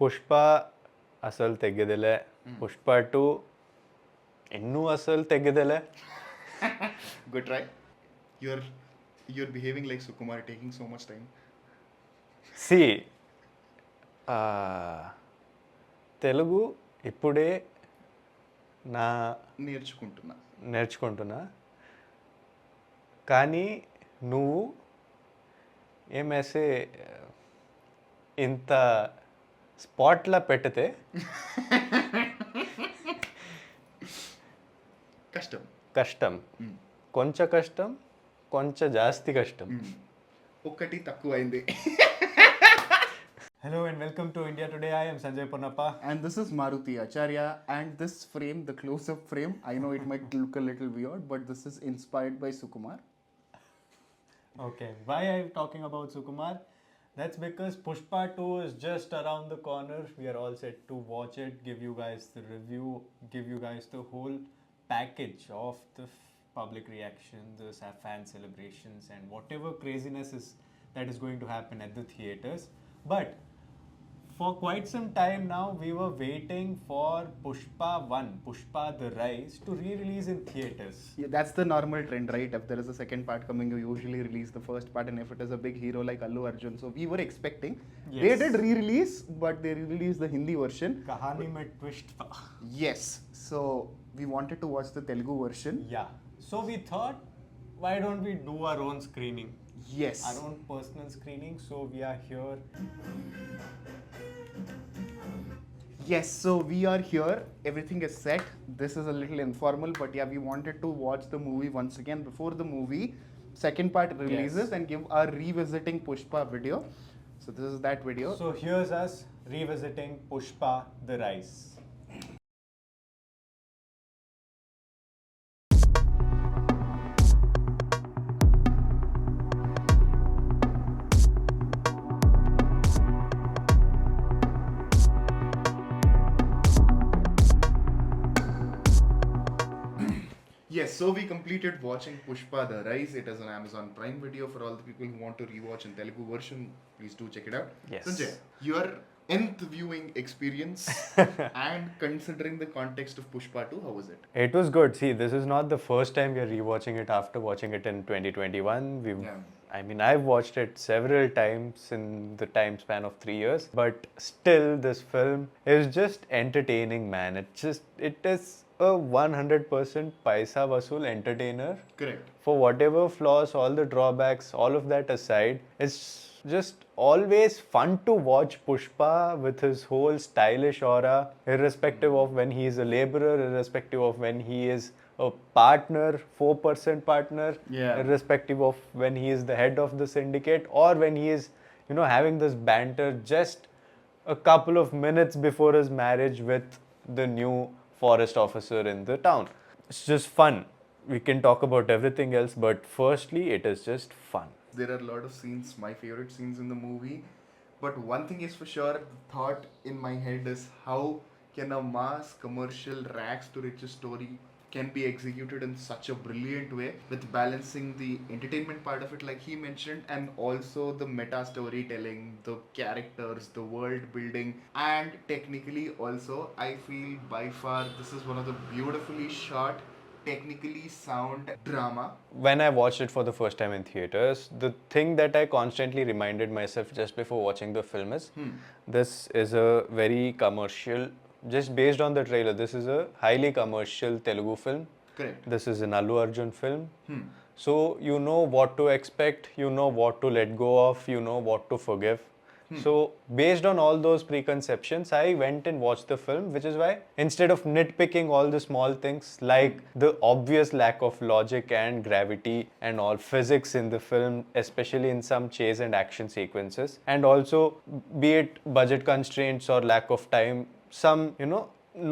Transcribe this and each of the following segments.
ಪುಷ್ಪ ಅಸಲ್ ತೆಗೆದಿಲ್ಲ, ಪುಷ್ಪ 2 ಇನ್ನೂ ಅಸಲ್ ತೆಗೆದಿಲ್ಲ. Good try. You're behaving like Sukumar, taking so much time. సి తెలుగు ఇప్పుడే నా నేర్చుకుంటున్నా. కానీ నువ్వు ఏమేసే ఇంత స్పాట్లా పెట్టితే కష్టం, కొంచెం జాస్తి కష్టం. ఒక్కటి తక్కువైంది. Hello and welcome to India Today. I am Sanjay Ponnappa. And this is Maruti Acharya. And this frame, the close-up frame, I know it might look a little weird, but this is inspired by Sukumar. Okay, why are you talking about Sukumar? That's because Pushpa 2 is just around the corner. We are all set to watch it, give you guys the review, give you guys the whole package of the public reaction, the fan celebrations and whatever craziness that is going to happen at the theatres. But for quite some time now, we were waiting for Pushpa 1, Pushpa the Rise, to re-release in theatres. Yeah, that's the normal trend, right? If there is a second part coming, you usually release the first part, and if it is a big hero like Allu Arjun. So we were expecting. Yes. They did re-release, but they released the Hindi version. Kahani mein twist. Yes. So we wanted to watch the Telugu version. Yeah. So we thought, why don't we do our own screening? Yes. Our own personal screening. So we are here. Yes, so we are here. Everything is set. This is a little informal, but yeah, we wanted to watch the movie once again before the movie second part releases. Yes. And give our revisiting Pushpa video. So this is that video. So here's us revisiting Pushpa the Rise. Yes, so we completed watching Pushpa the Rise. It is an Amazon Prime video for all the people who want to rewatch in Telugu version. Please do check it out. Yes. Sanjay, your nth viewing experience and considering the context of Pushpa 2, how was it? It was good. See, this is not the first time we are rewatching it after watching it in 2021. I mean, I've watched it several times in the time span of 3 years, but still this film is just entertaining, man. It is a 100% paisa vasool entertainer. Correct. For whatever flaws, all the drawbacks, all of that aside, it's just always fun to watch Pushpa with his whole stylish aura, irrespective of when he is a laborer, irrespective of when he is a partner, 4% partner, irrespective of when he is the head of the syndicate, or when he is, having this banter just a couple of minutes before his marriage with the new forest officer in the town. It's just fun. We can talk about everything else, but firstly, it is just fun. There are a lot of scenes, my favorite scenes in the movie. But one thing is for sure, the thought in my head is how can a mass commercial rags to riches story can be executed in such a brilliant way with balancing the entertainment part of it like he mentioned, and also the meta storytelling, the characters, the world building, and technically also I feel by far this is one of the beautifully shot, technically sound drama. When I watched it for the first time in theaters, the thing that I constantly reminded myself just before watching the film is this is a very commercial, just based on the trailer, this is a highly commercial Telugu film. Correct. This is an Allu Arjun film. So you know what to expect, you know what to let go of, you know what to forgive. So based on all those preconceptions, I went and watched the film, which is why instead of nitpicking all the small things like the obvious lack of logic and gravity and all physics in the film, especially in some chase and action sequences, and also be it budget constraints or lack of time, some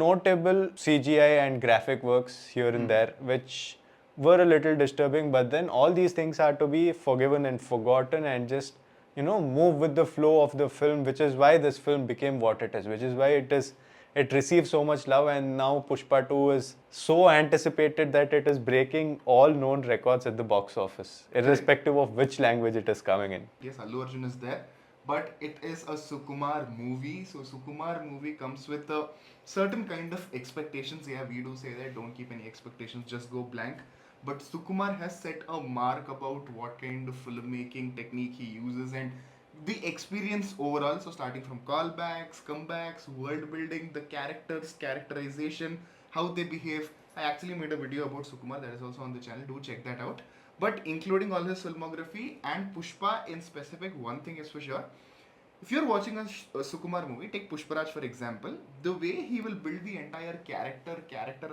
notable CGI and graphic works here and there which were a little disturbing, but then all these things are to be forgiven and forgotten and just move with the flow of the film, which is why this film became what it is, which is why it received so much love, and now Pushpa 2 is so anticipated that it is breaking all known records at the box office, irrespective of which language it is coming in. Yes, Allu Arjun is there. but it is a Sukumar movie. So Sukumar movie comes with a certain kind of expectations. Yeah, we do say that don't keep any expectations, just go blank. But Sukumar has set a mark about what kind of filmmaking technique he uses and the experience overall. So starting from callbacks, comebacks, world building, the characters, characterization, how they behave. I actually made a video about Sukumar that is also on the channel. Do check that out. But including all his filmography and Pushpa in specific, one thing is for sure. If you're watching a Sukumar movie, take Pushparaj for example, the way he will build the entire character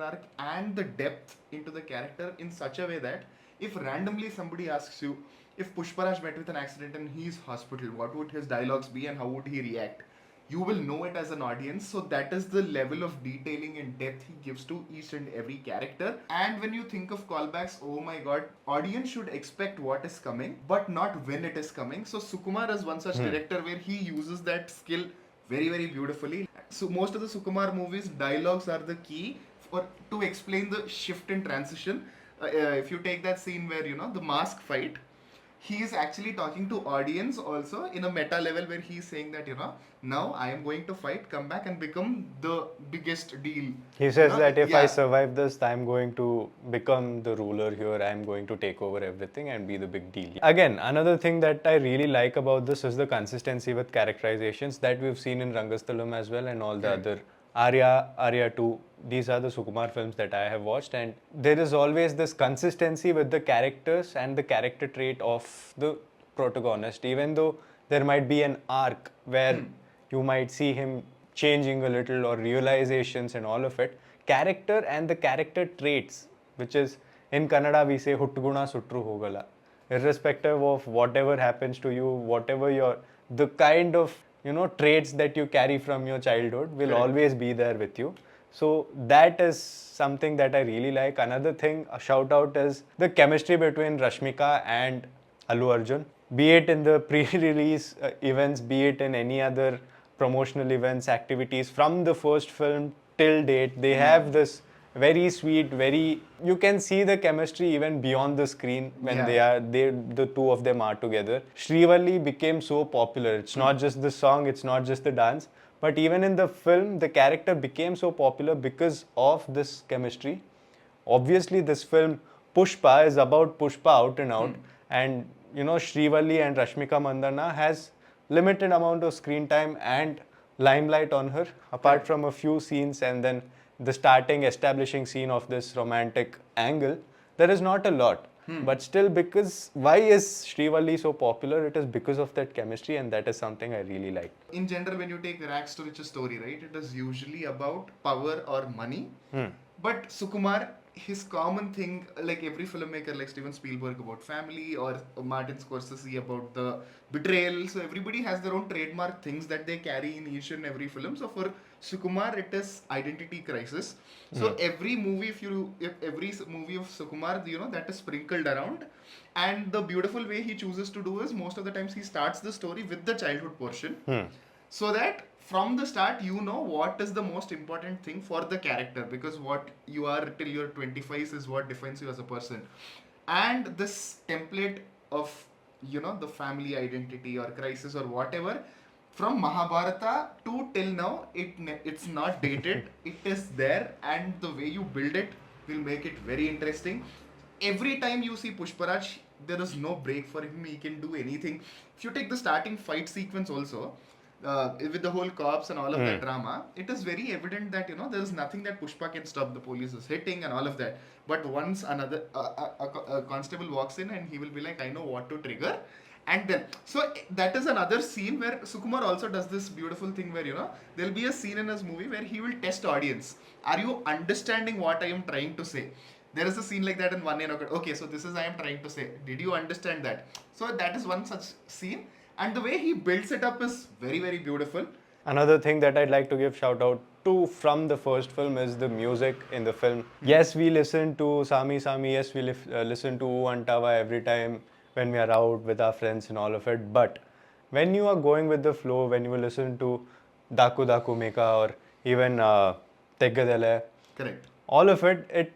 arc, and the depth into the character in such a way that if randomly somebody asks you, if Pushparaj met with an accident and he's hospital, what would his dialogues be and how would he react? You will know it as an audience. So that is the level of detailing and depth he gives to each and every character. And when you think of callbacks, oh my god, audience should expect what is coming but not when it is coming. So Sukumar is one such director where he uses that skill very very beautifully. So most of the Sukumar movies, dialogues are the key for to explain the shift and transition. If you take that scene where the mask fight, he is actually talking to audience also in a meta level where he is saying that now I am going to fight, come back and become the biggest deal. He says that if I survive this, I'm going to become the ruler here. I'm going to take over everything and be the big deal. Again, another thing that I really like about this is the consistency with characterizations that we've seen in Rangasthalam as well and all the other Arya 2. These are the Sukumar films that I have watched, and there is always this consistency with the characters and the character trait of the protagonist, even though there might be an arc where you might see him changing a little or realizations and all of it. Character and the character traits, which is in Kannada we say huttuguna sutru hogala. Irrespective of whatever happens to you, whatever the kind of traits that you carry from your childhood will always be there with you. So that is something that I really like. Another thing, a shout out, is the chemistry between Rashmika and Allu Arjun. Be it in the pre-release events, be it in any other promotional events, activities, from the first film till date, they have this very sweet, you can see the chemistry even beyond the screen when the two of them are together. Shrivalli became so popular. It's not just the song, it's not just the dance, but even in the film, the character became so popular because of this chemistry. Obviously, this film Pushpa is about Pushpa out and out, and Shrivalli and Rashmika Mandanna has limited amount of screen time and limelight on her, apart from a few scenes and then the starting establishing scene of this romantic angle. There is not a lot. But still, because why is Shrivalli so popular? It is because of that chemistry, and that is something I really like. In general, when you take rags to riches story, right, it is usually about power or money. But Sukumar, his common thing, like every filmmaker, like Steven Spielberg about family, or Martin Scorsese about the betrayal. So everybody has their own trademark things that they carry in each and every film. So for Sukumar, it is identity crisis. So every movie, if every movie of Sukumar, that is sprinkled around. And the beautiful way he chooses to do is most of the times he starts the story with the childhood portion. So that from the start, what is the most important thing for the character, because what you are till you're 25 is what defines you as a person. And this template of, the family identity or crisis or whatever, from Mahabharata to till now, it's not dated. It is there, and the way you build it will make it very interesting. Every time you see Pushparaj, there is no break for him. He can do anything. If you take the starting fight sequence also, with the whole cops and all of that drama, it is very evident that there is nothing that Pushpa can stop. The police is hitting and all of that. But once another a constable walks in and he will be like, I know what to trigger. And then, so that is another scene where Sukumar also does this beautiful thing where, there'll be a scene in his movie where he will test audience. Are you understanding what I am trying to say? There is a scene like that in One Year. Okay, so this is I am trying to say. Did you understand that? So that is one such scene. And the way he builds it up is very, very beautiful. Another thing that I'd like to give shout out to from the first film is the music in the film. Yes, we listen to Sami Sami. Yes, we listen to Antava every time when we are out with our friends and all of it. But when you are going with the flow, when you listen to Daku Daku Meka or even Teggadele, correct, all of it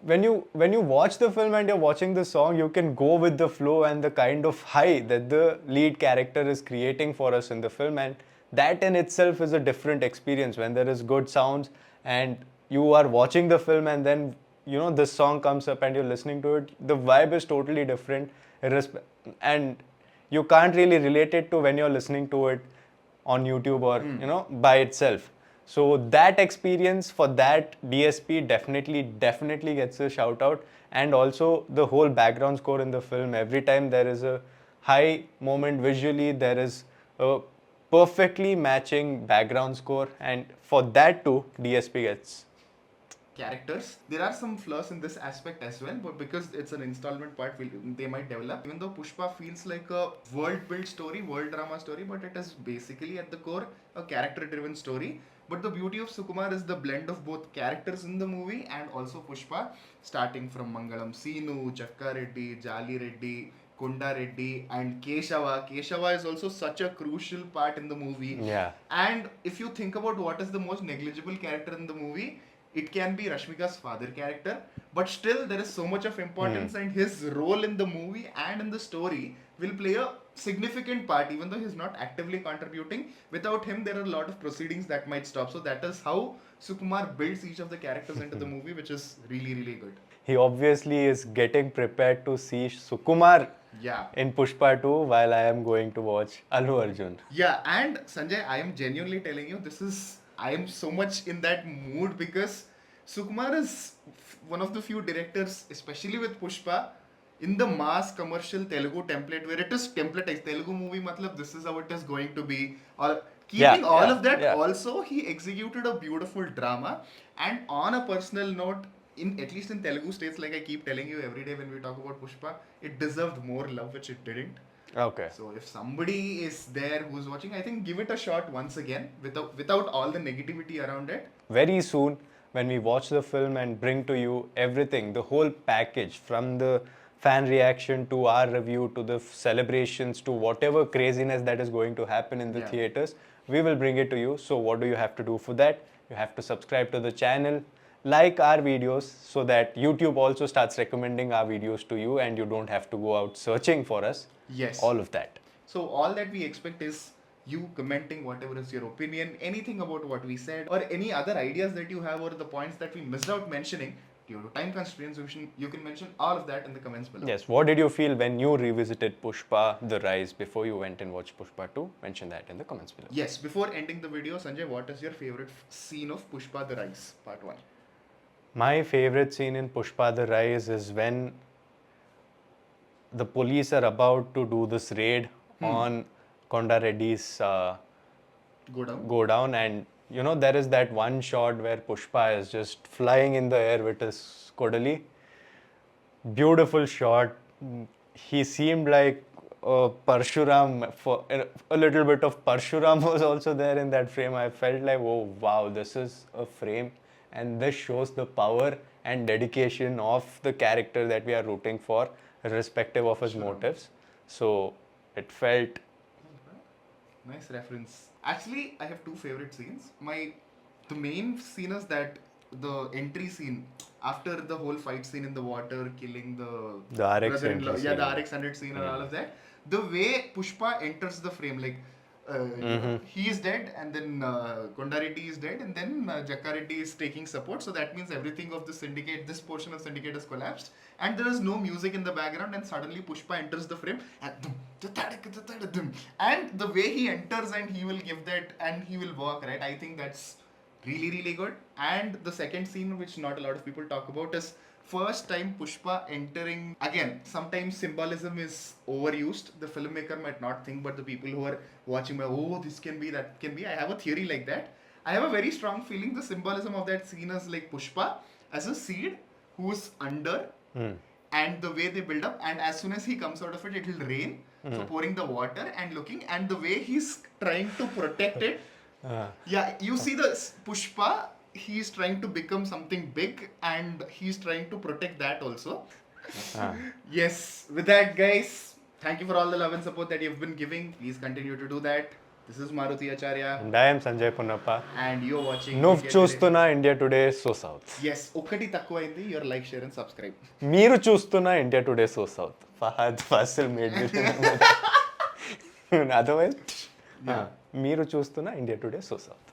when you watch the film and you're watching the song, you can go with the flow and the kind of high that the lead character is creating for us in the film, and that in itself is a different experience when there is good sounds and you are watching the film and then this song comes up and you're listening to it. The vibe is totally different, and you can't really relate it to when you're listening to it on YouTube or by itself. So that experience for that DSP definitely gets a shout out, and also the whole background score in the film. Every time there is a high moment visually, there is a perfectly matching background score, and for that too, DSP gets. Characters. There are some flaws in this aspect as well, but because it's an installment part, they might develop. Even though Pushpa feels like a world built story, world drama story, but it is basically at the core a character driven story. But the beauty of Sukumar is the blend of both characters in the movie and also Pushpa, starting from Mangalam Seenu, Chakka Reddy, Jali Reddy, Kunda Reddy, and Keshava. Keshava is also such a crucial part in the movie. Yeah. And if you think about what is the most negligible character in the movie, it can be Rashmika's father character, but still there is so much of importance, and his role in the movie and in the story will play a significant part, even though he's not actively contributing. Without him, there are a lot of proceedings that might stop. So that is how Sukumar builds each of the characters into the movie, which is really, really good. He obviously is getting prepared to see Sukumar in Pushpa 2 while I am going to watch Allu Arjun. Yeah, and Sanjay, I am genuinely telling you, I am so much in that mood because Sukumar is one of the few directors, especially with Pushpa, in the mass commercial Telugu template where it is templatized. Telugu movie, matlab, this is how it is going to be. Or keeping all of that, also he executed a beautiful drama. And on a personal note, at least in Telugu states, like I keep telling you every day when we talk about Pushpa, it deserved more love, which it didn't. Okay. So if somebody is there who's watching, I think give it a shot once again without all the negativity around it. Very soon, when we watch the film and bring to you everything, the whole package, from the fan reaction to our review to the celebrations to whatever craziness that is going to happen in the theaters, we will bring it to you. So what do you have to do for that? You have to subscribe to the channel, like our videos, so that YouTube also starts recommending our videos to you and you don't have to go out searching for us. Yes. All of that. So all that we expect is you commenting whatever is your opinion, anything about what we said, or any other ideas that you have, or the points that we missed out mentioning. Due to time constraints, you can mention all of that in the comments below. Yes. What did you feel when you revisited Pushpa The Rise before you went and watched Pushpa 2? Mention that in the comments below. Yes. Before ending the video, Sanjay, what is your favorite scene of Pushpa The Rise Part 1? My favorite scene in Pushpa The Rise is when the police are about to do this raid on Konda Reddy's go down, and there is that one shot where Pushpa is just flying in the air with his Kodali. Beautiful shot. He seemed like Parshuram. For a little bit of Parshuram was also there in that frame. I felt like, oh wow, this is a frame, and this shows the power and dedication of the character that we are rooting for, irrespective of his motives. So it felt... Nice reference. Actually, I have two favorite scenes. The main scene is that the entry scene after the whole fight scene in the water, killing the RX-100 scene. The RX-100 scene and all of that. The way Pushpa enters the frame, like he is dead, and then Konda Reddy is dead, and then Jakka Reddy is taking support. So that means everything of the syndicate, this portion of syndicate has collapsed, and there is no music in the background, and suddenly Pushpa enters the frame, and the way he enters and he will give that and he will walk, right? I think that's really, really good. And the second scene, which not a lot of people talk about, is first time Pushpa entering. Again, sometimes symbolism is overused. The filmmaker might not think, but the people who are watching, oh, this can be, that can be. I have a theory like that. I have a very strong feeling the symbolism of that scene is like Pushpa as a seed who's under, and the way they build up, and as soon as he comes out of it, it will rain. So pouring the water and looking, and the way he's trying to protect it. Yeah, you see the Pushpa, he's trying to become something big, and he's trying to protect that also. Yes, with that, guys, thank you for all the love and support that you've been giving. Please continue to do that. This is Maruti Acharya And I am Sanjay Punnappa. and you're watching నువ్వు India చూస్తున్నా India Today so south. Today. Yes, ఒక్కటి తక్కువైంది. Your like, share and subscribe. మీరు చూస్తున్నా India Today so South. Fahadh Faasil made me otherwise మీరు చూస్తున్నా India Today so south.